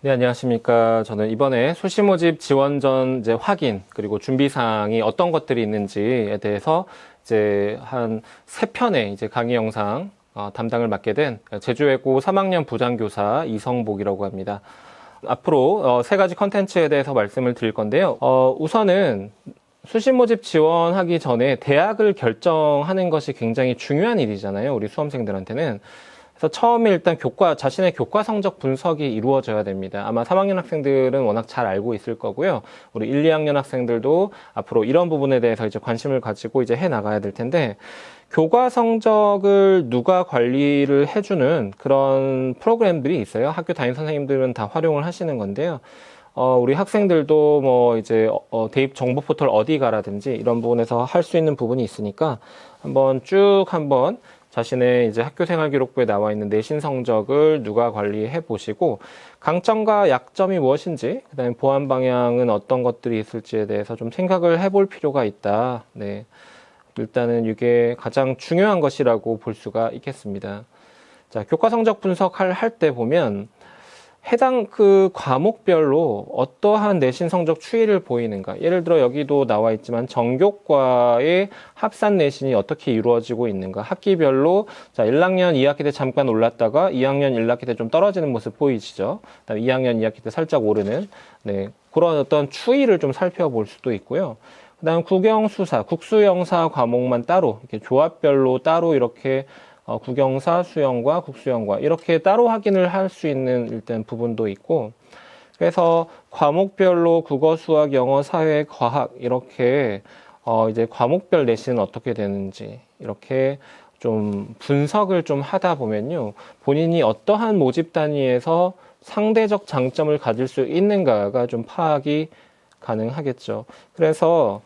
네, 안녕하십니까. 저는 이번에 수시 모집 지원 전 확인, 그리고 준비사항이 어떤 것들이 있는지에 대해서 한 3편의 강의 영상 담당을 맡게 된 제주외고 3학년 부장교사 이성복이라고 합니다. 앞으로 3가지 컨텐츠에 대해서 말씀을 드릴 건데요. 우선은 수시 모집 지원하기 전에 대학을 결정하는 것이 굉장히 중요한 일이잖아요. 우리 수험생들한테는. 그래서 처음에 일단 자신의 교과 성적 분석이 이루어져야 됩니다. 아마 3학년 학생들은 워낙 잘 알고 있을 거고요. 우리 1, 2학년 학생들도 앞으로 이런 부분에 대해서 관심을 가지고 해 나가야 될 텐데, 교과 성적을 누가 관리를 해주는 그런 프로그램들이 있어요. 학교 담임 선생님들은 다 활용을 하시는 건데요. 우리 학생들도 대입 정보 포털 어디 가라든지 이런 부분에서 할 수 있는 부분이 있으니까 한번 자신의 학교 생활 기록부에 나와 있는 내신 성적을 누가 관리해 보시고, 강점과 약점이 무엇인지, 그 다음에 보완 방향은 어떤 것들이 있을지에 대해서 좀 생각을 해볼 필요가 있다. 네. 일단은 이게 가장 중요한 것이라고 볼 수가 있겠습니다. 자, 교과 성적 분석할 때 보면, 해당 그 과목별로 어떠한 내신 성적 추이를 보이는가. 예를 들어 여기도 나와 있지만 정교과의 합산 내신이 어떻게 이루어지고 있는가. 학기별로 1학년 2학기 때 잠깐 올랐다가 2학년 1학기 때 좀 떨어지는 모습 보이시죠? 그다음에 2학년 2학기 때 살짝 오르는 그런 어떤 추이를 좀 살펴볼 수도 있고요. 그다음 국영수사, 국수영사 과목만 따로 이렇게 조합별로 따로 이렇게 국영사, 수영과 국수영과 이렇게 따로 확인을 할 수 있는 일단 부분도 있고, 그래서 과목별로 국어, 수학, 영어, 사회, 과학 이렇게 과목별 내신은 어떻게 되는지 이렇게 좀 분석을 좀 하다 보면요, 본인이 어떠한 모집 단위에서 상대적 장점을 가질 수 있는가가 좀 파악이 가능하겠죠. 그래서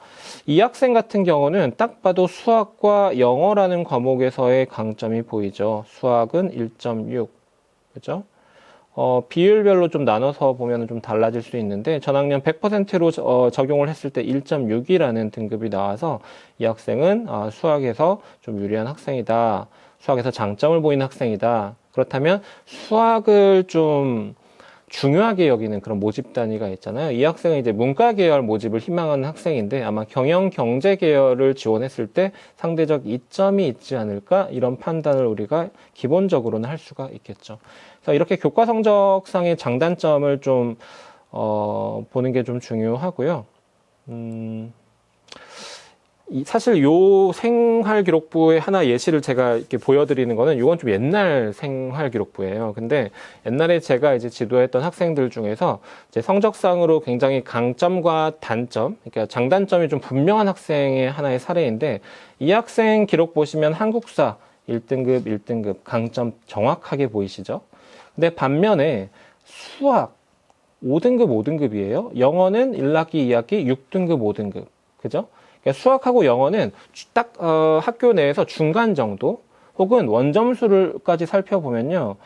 이 학생 같은 경우는 딱 봐도 수학과 영어라는 과목에서의 강점이 보이죠. 수학은 1.6, 그죠? 비율별로 좀 나눠서 보면 좀 달라질 수 있는데, 전학년 100%로 적용을 했을 때 1.6이라는 등급이 나와서 이 학생은 수학에서 좀 유리한 학생이다. 수학에서 장점을 보이는 학생이다. 그렇다면 수학을 좀 중요하게 여기는 그런 모집 단위가 있잖아요. 이 학생은 문과 계열 모집을 희망하는 학생인데, 아마 경영 경제 계열을 지원했을 때 상대적 이점이 있지 않을까, 이런 판단을 우리가 기본적으로는 할 수가 있겠죠. 그래서 이렇게 교과 성적상의 장단점을 좀 보는 게 좀 중요하고요. 사실 요 생활 기록부의 하나 예시를 제가 이렇게 보여드리는 거는, 이건 좀 옛날 생활 기록부예요. 근데 옛날에 제가 지도했던 학생들 중에서 성적상으로 굉장히 강점과 단점, 그러니까 장단점이 좀 분명한 학생의 하나의 사례인데, 이 학생 기록 보시면 한국사 1등급, 1등급 강점 정확하게 보이시죠? 근데 반면에 수학 5등급, 5등급이에요. 영어는 1학기, 2학기 6등급, 5등급. 그죠? 그러니까 수학하고 영어는 딱 학교 내에서 중간 정도, 혹은 원점수를까지 살펴보면요,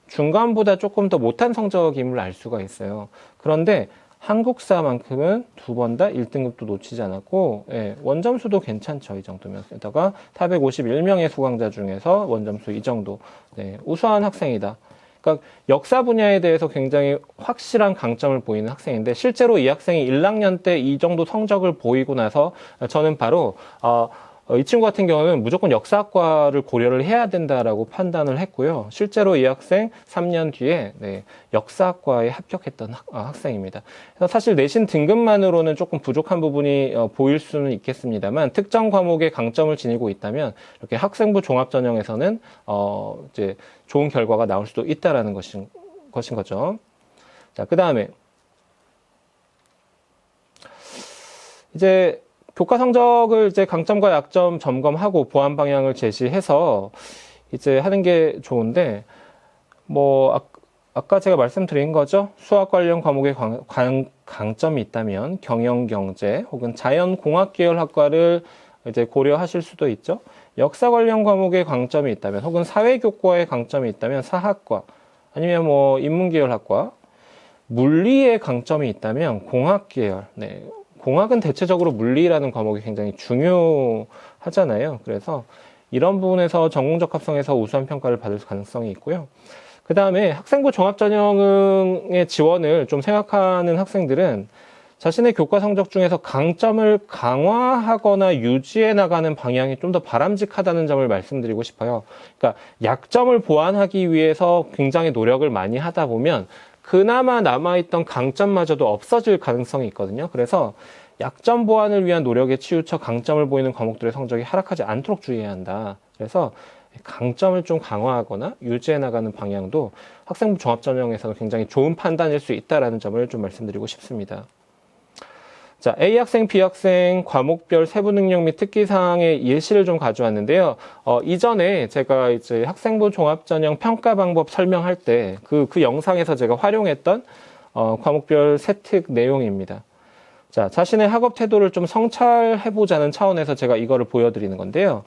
중간보다 조금 더 못한 성적임을 알 수가 있어요. 그런데 한국사만큼은 2번 다 1등급도 놓치지 않았고, 원점수도 괜찮죠. 이 정도면. 게다가 451명의 수강자 중에서 원점수 이 정도, 우수한 학생이다. 그러니까 역사 분야에 대해서 굉장히 확실한 강점을 보이는 학생인데, 실제로 이 학생이 1학년 때 이 정도 성적을 보이고 나서 저는 바로 이 친구 같은 경우는 무조건 역사학과를 고려를 해야 된다라고 판단을 했고요. 실제로 이 학생 3년 뒤에 역사학과에 합격했던 학생입니다. 그래서 사실 내신 등급만으로는 조금 부족한 부분이 보일 수는 있겠습니다만, 특정 과목에 강점을 지니고 있다면 이렇게 학생부 종합전형에서는 좋은 결과가 나올 수도 있다라는 것인 거죠. 자, 그 다음에 교과 성적을 강점과 약점 점검하고 보완 방향을 제시해서 하는 게 좋은데, 아까 제가 말씀드린 거죠. 수학 관련 과목에 강점이 있다면 경영 경제 혹은 자연공학 계열 학과를 고려하실 수도 있죠. 역사 관련 과목에 강점이 있다면, 혹은 사회교과에 강점이 있다면 사학과, 아니면 인문계열 학과, 물리에 강점이 있다면 공학 계열. 공학은 대체적으로 물리라는 과목이 굉장히 중요하잖아요. 그래서 이런 부분에서 전공적 합성에서 우수한 평가를 받을 가능성이 있고요. 그 다음에 학생부 종합전형의 지원을 좀 생각하는 학생들은 자신의 교과 성적 중에서 강점을 강화하거나 유지해 나가는 방향이 좀 더 바람직하다는 점을 말씀드리고 싶어요. 그러니까 약점을 보완하기 위해서 굉장히 노력을 많이 하다 보면 그나마 남아있던 강점마저도 없어질 가능성이 있거든요. 그래서 약점 보완을 위한 노력에 치우쳐 강점을 보이는 과목들의 성적이 하락하지 않도록 주의해야 한다. 그래서 강점을 좀 강화하거나 유지해 나가는 방향도 학생부 종합전형에서는 굉장히 좋은 판단일 수 있다는 점을 좀 말씀드리고 싶습니다. 자, A학생, B학생 과목별 세부 능력 및 특기사항의 예시를 좀 가져왔는데요. 이전에 제가 이제 학생부 종합전형 평가 방법 설명할 때 그 영상에서 제가 활용했던 과목별 세특 내용입니다. 자, 자신의 학업 태도를 좀 성찰해보자는 차원에서 제가 이거를 보여드리는 건데요.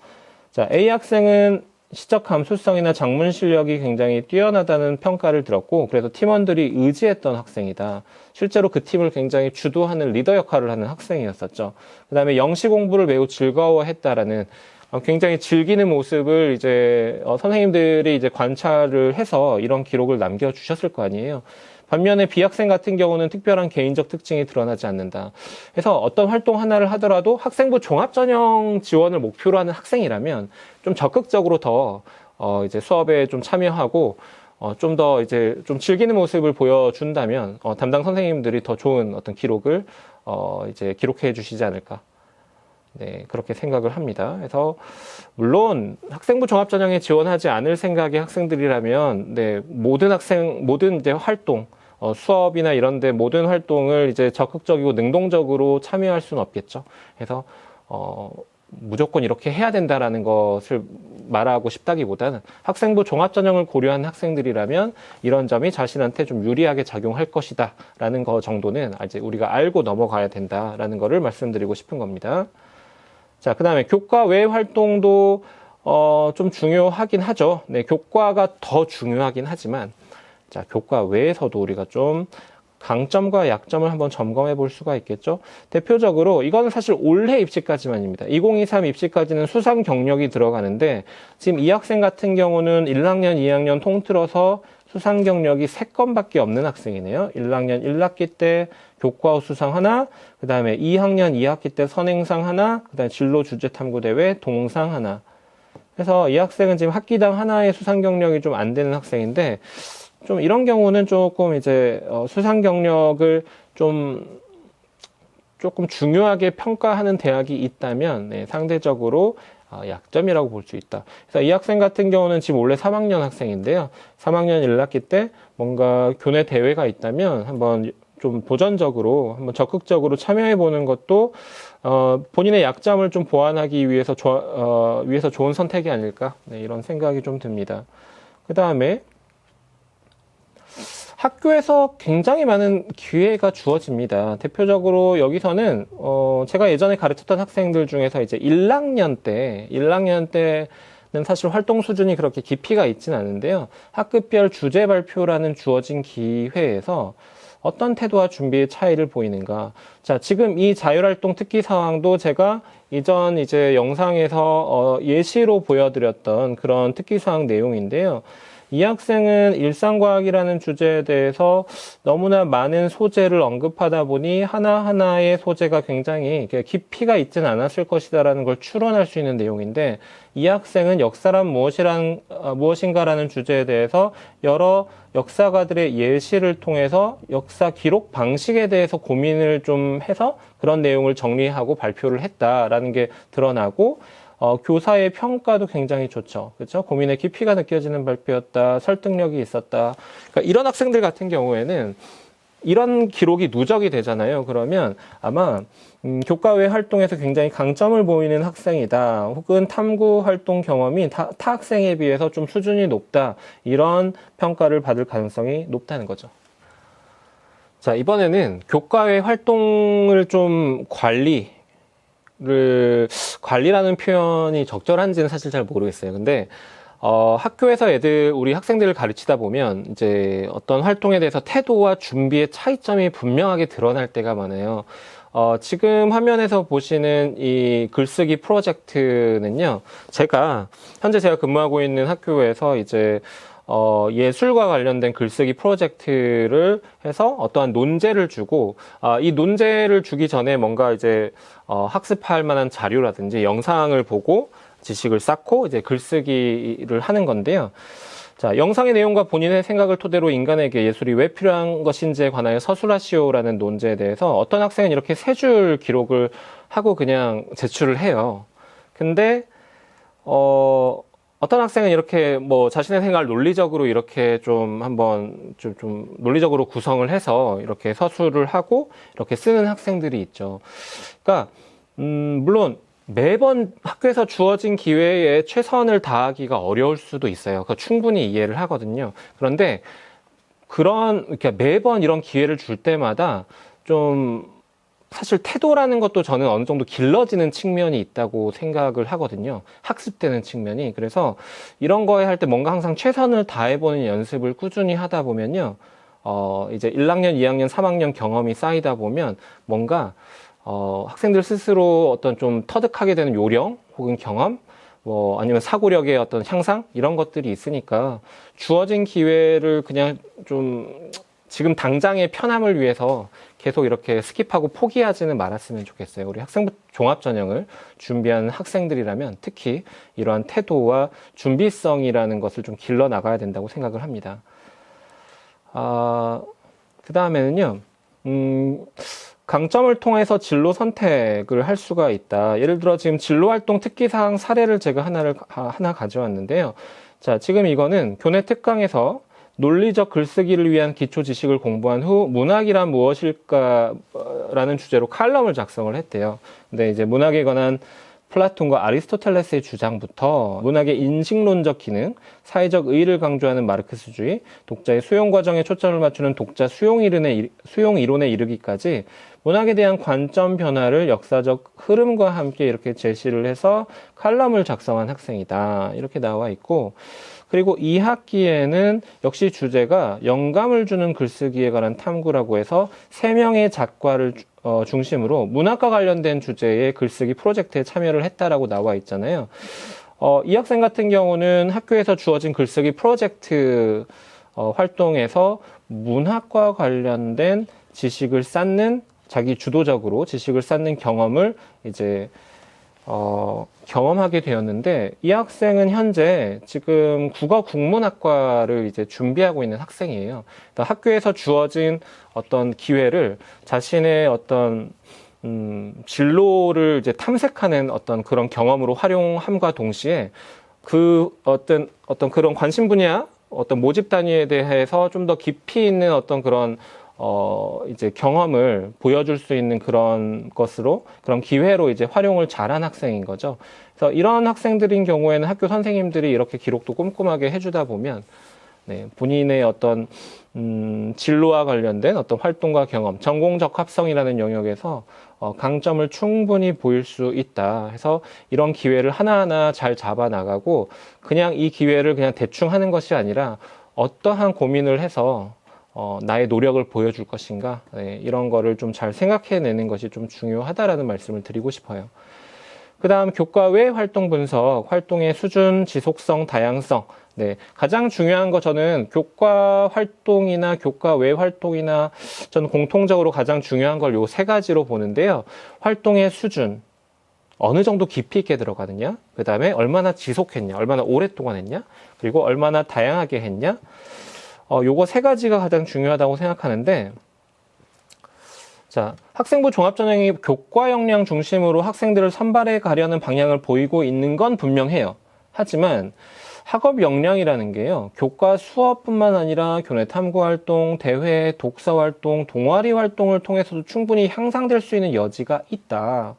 자, A학생은 시적 감수성이나 작문 실력이 굉장히 뛰어나다는 평가를 들었고, 그래서 팀원들이 의지했던 학생이다. 실제로 그 팀을 굉장히 주도하는 리더 역할을 하는 학생이었었죠. 그 다음에 영시 공부를 매우 즐거워했다라는 굉장히 즐기는 모습을 이제 선생님들이 이제 관찰을 해서 이런 기록을 남겨주셨을 거 아니에요. 반면에 B학생 같은 경우는 특별한 개인적 특징이 드러나지 않는다. 그래서 어떤 활동 하나를 하더라도 학생부 종합전형 지원을 목표로 하는 학생이라면 좀 적극적으로 더 이제 수업에 좀 참여하고 좀 더 이제 좀 즐기는 모습을 보여준다면 담당 선생님들이 더 좋은 어떤 기록을 이제 기록해 주시지 않을까. 네, 그렇게 생각을 합니다. 그래서 물론 학생부 종합전형에 지원하지 않을 생각의 학생들이라면 네, 모든 이제 활동 수업이나 이런 데 모든 활동을 이제 적극적이고 능동적으로 참여할 수는 없겠죠. 그래서 무조건 이렇게 해야 된다라는 것을 말하고 싶다기보다는 학생부 종합전형을 고려한 학생들이라면 이런 점이 자신한테 좀 유리하게 작용할 것이다 라는 거 정도는 이제 우리가 알고 넘어가야 된다라는 거를 말씀드리고 싶은 겁니다. 자, 그 다음에 교과 외 활동도 좀 중요하긴 하죠. 네, 교과가 더 중요하긴 하지만 자, 교과 외에서도 우리가 좀 강점과 약점을 한번 점검해 볼 수가 있겠죠. 대표적으로 이거는 사실 올해 입시까지만입니다. 2023 입시까지는 수상 경력이 들어가는데 지금 이 학생 같은 경우는 1학년, 2학년 통틀어서 수상 경력이 3건밖에 없는 학생이네요. 1학년 1학기 때 교과후 수상 하나, 그 다음에 2학년 2학기 때 선행상 하나, 그 다음에 진로 주제 탐구 대회 동상 하나. 그래서 이 학생은 지금 학기당 하나의 수상 경력이 좀 안 되는 학생인데 좀 이런 경우는 조금 이제 수상 경력을 조금 중요하게 평가하는 대학이 있다면 네, 상대적으로 약점이라고 볼 수 있다. 그래서 이 학생 같은 경우는 지금 원래 3학년 학생인데요. 3학년 1학기 때 뭔가 교내 대회가 있다면 한번 좀 도전적으로 한번 적극적으로 참여해 보는 것도 본인의 약점을 좀 보완하기 위해서 좋은 선택이 아닐까 네, 이런 생각이 좀 듭니다. 그 다음에 학교에서 굉장히 많은 기회가 주어집니다. 대표적으로 여기서는 제가 예전에 가르쳤던 학생들 중에서 이제 1학년 때는 사실 활동 수준이 그렇게 깊이가 있진 않은데요. 학급별 주제 발표라는 주어진 기회에서 어떤 태도와 준비의 차이를 보이는가. 자, 지금 이 자율활동 특기 사항도 제가 이전 이제 영상에서 예시로 보여드렸던 그런 특기 사항 내용인데요. 이 학생은 일상과학이라는 주제에 대해서 너무나 많은 소재를 언급하다 보니 하나하나의 소재가 굉장히 깊이가 있지는 않았을 것이다라는 걸 추론할 수 있는 내용인데 이 학생은 역사란 무엇인가라는 주제에 대해서 여러 역사가들의 예시를 통해서 역사 기록 방식에 대해서 고민을 좀 해서 그런 내용을 정리하고 발표를 했다라는 게 드러나고 교사의 평가도 굉장히 좋죠. 그렇죠? 고민의 깊이가 느껴지는 발표였다. 설득력이 있었다. 그러니까 이런 학생들 같은 경우에는 이런 기록이 누적이 되잖아요. 그러면 아마 교과 외 활동에서 굉장히 강점을 보이는 학생이다. 혹은 탐구 활동 경험이 타 학생에 비해서 좀 수준이 높다. 이런 평가를 받을 가능성이 높다는 거죠. 자, 이번에는 교과 외 활동을 좀 관리라는 표현이 적절한지는 사실 잘 모르겠어요. 근데 학교에서 우리 학생들을 가르치다 보면 이제 어떤 활동에 대해서 태도와 준비의 차이점이 분명하게 드러날 때가 많아요. 지금 화면에서 보시는 이 글쓰기 프로젝트는요, 현재 제가 근무하고 있는 학교에서 이제 예술과 관련된 글쓰기 프로젝트를 해서 어떠한 논제를 주고, 이 논제를 주기 전에 뭔가 이제, 학습할 만한 자료라든지 영상을 보고 지식을 쌓고 이제 글쓰기를 하는 건데요. 자, 영상의 내용과 본인의 생각을 토대로 인간에게 예술이 왜 필요한 것인지에 관하여 서술하시오라는 논제에 대해서 어떤 학생은 이렇게 세 줄 기록을 하고 그냥 제출을 해요. 근데, 어떤 학생은 이렇게 뭐 자신의 생각을 논리적으로 이렇게 좀 한번 좀 논리적으로 구성을 해서 이렇게 서술을 하고 이렇게 쓰는 학생들이 있죠. 그러니까, 물론 매번 학교에서 주어진 기회에 최선을 다하기가 어려울 수도 있어요. 그거 충분히 이해를 하거든요. 그런데 그러니까 매번 이런 기회를 줄 때마다 좀 사실 태도라는 것도 저는 어느 정도 길러지는 측면이 있다고 생각을 하거든요. 학습되는 측면이. 그래서 이런 거에 할 때 뭔가 항상 최선을 다해보는 연습을 꾸준히 하다 보면요. 이제 1학년, 2학년, 3학년 경험이 쌓이다 보면 뭔가 학생들 스스로 어떤 좀 터득하게 되는 요령 혹은 경험, 뭐 아니면 사고력의 어떤 향상 이런 것들이 있으니까 주어진 기회를 그냥 좀 지금 당장의 편함을 위해서 계속 이렇게 스킵하고 포기하지는 말았으면 좋겠어요. 우리 학생부 종합전형을 준비하는 학생들이라면 특히 이러한 태도와 준비성이라는 것을 좀 길러 나가야 된다고 생각을 합니다. 그 다음에는요, 강점을 통해서 진로 선택을 할 수가 있다. 예를 들어 지금 진로활동 특기사항 사례를 제가 하나 가져왔는데요. 자, 지금 이거는 교내 특강에서 논리적 글쓰기를 위한 기초 지식을 공부한 후 문학이란 무엇일까라는 주제로 칼럼을 작성을 했대요. 근데 이제 문학에 관한 플라톤과 아리스토텔레스의 주장부터 문학의 인식론적 기능, 사회적 의의를 강조하는 마르크스주의, 독자의 수용 과정에 초점을 맞추는 독자 수용 이론에 이르기까지 문학에 대한 관점 변화를 역사적 흐름과 함께 이렇게 제시를 해서 칼럼을 작성한 학생이다. 이렇게 나와 있고, 그리고 2학기에는 역시 주제가 영감을 주는 글쓰기에 관한 탐구라고 해서 3명의 작가를 중심으로 문학과 관련된 주제의 글쓰기 프로젝트에 참여를 했다라고 나와 있잖아요. 이 학생 같은 경우는 학교에서 주어진 글쓰기 프로젝트 활동에서 문학과 관련된 지식을 쌓는, 자기 주도적으로 지식을 쌓는 경험을 이제 경험하게 되었는데, 이 학생은 현재 지금 국어국문학과를 이제 준비하고 있는 학생이에요. 그러니까 학교에서 주어진 어떤 기회를 자신의 어떤 진로를 이제 탐색하는 어떤 그런 경험으로 활용함과 동시에 그 어떤 그런 관심 분야, 어떤 모집 단위에 대해서 좀 더 깊이 있는 어떤 그런 이제 경험을 보여줄 수 있는 그런 것으로, 그런 기회로 이제 활용을 잘한 학생인 거죠. 그래서 이런 학생들인 경우에는 학교 선생님들이 이렇게 기록도 꼼꼼하게 해주다 보면, 네, 본인의 어떤, 진로와 관련된 어떤 활동과 경험, 전공적합성이라는 영역에서 강점을 충분히 보일 수 있다 해서 이런 기회를 하나하나 잘 잡아 나가고, 그냥 이 기회를 그냥 대충 하는 것이 아니라 어떠한 고민을 해서 나의 노력을 보여줄 것인가, 네, 이런 거를 좀 잘 생각해내는 것이 좀 중요하다라는 말씀을 드리고 싶어요. 그 다음 교과 외 활동 분석, 활동의 수준, 지속성, 다양성. 네, 가장 중요한 거 저는 교과 활동이나 교과 외 활동이나 저는 공통적으로 가장 중요한 걸 요 3가지로 보는데요. 활동의 수준, 어느 정도 깊이 있게 들어가느냐, 그 다음에 얼마나 지속했냐, 얼마나 오랫동안 했냐, 그리고 얼마나 다양하게 했냐. 요거 3가지가 가장 중요하다고 생각하는데, 자, 학생부 종합전형이 교과 역량 중심으로 학생들을 선발해 가려는 방향을 보이고 있는 건 분명해요. 하지만 학업 역량이라는 게요, 교과 수업뿐만 아니라 교내 탐구 활동, 대회, 독서 활동, 동아리 활동을 통해서도 충분히 향상될 수 있는 여지가 있다.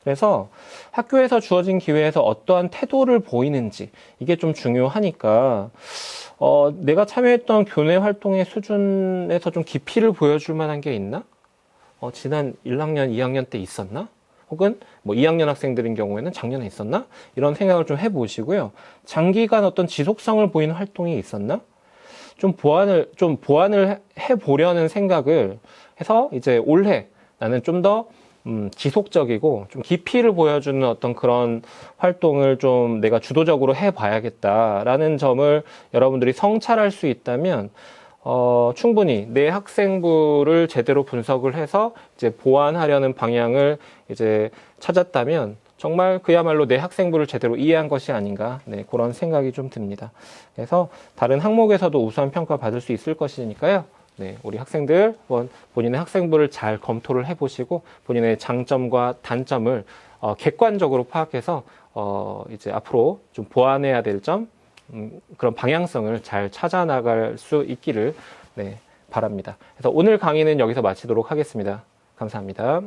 그래서 학교에서 주어진 기회에서 어떠한 태도를 보이는지, 이게 좀 중요하니까 내가 참여했던 교내 활동의 수준에서 좀 깊이를 보여줄 만한 게 있나? 지난 1학년, 2학년 때 있었나? 혹은 뭐 2학년 학생들인 경우에는 작년에 있었나? 이런 생각을 좀 해보시고요. 장기간 어떤 지속성을 보이는 활동이 있었나? 좀 보완을 해보려는 생각을 해서 이제 올해 나는 좀 더 지속적이고 좀 깊이를 보여주는 어떤 그런 활동을 좀 내가 주도적으로 해봐야겠다라는 점을 여러분들이 성찰할 수 있다면 충분히 내 학생부를 제대로 분석을 해서 이제 보완하려는 방향을 이제 찾았다면 정말 그야말로 내 학생부를 제대로 이해한 것이 아닌가, 네, 그런 생각이 좀 듭니다. 그래서 다른 항목에서도 우수한 평가 받을 수 있을 것이니까요. 네, 우리 학생들 한번 본인의 학생부를 잘 검토를 해보시고 본인의 장점과 단점을 객관적으로 파악해서 이제 앞으로 좀 보완해야 될 점, 그런 방향성을 잘 찾아 나갈 수 있기를 네, 바랍니다. 그래서 오늘 강의는 여기서 마치도록 하겠습니다. 감사합니다.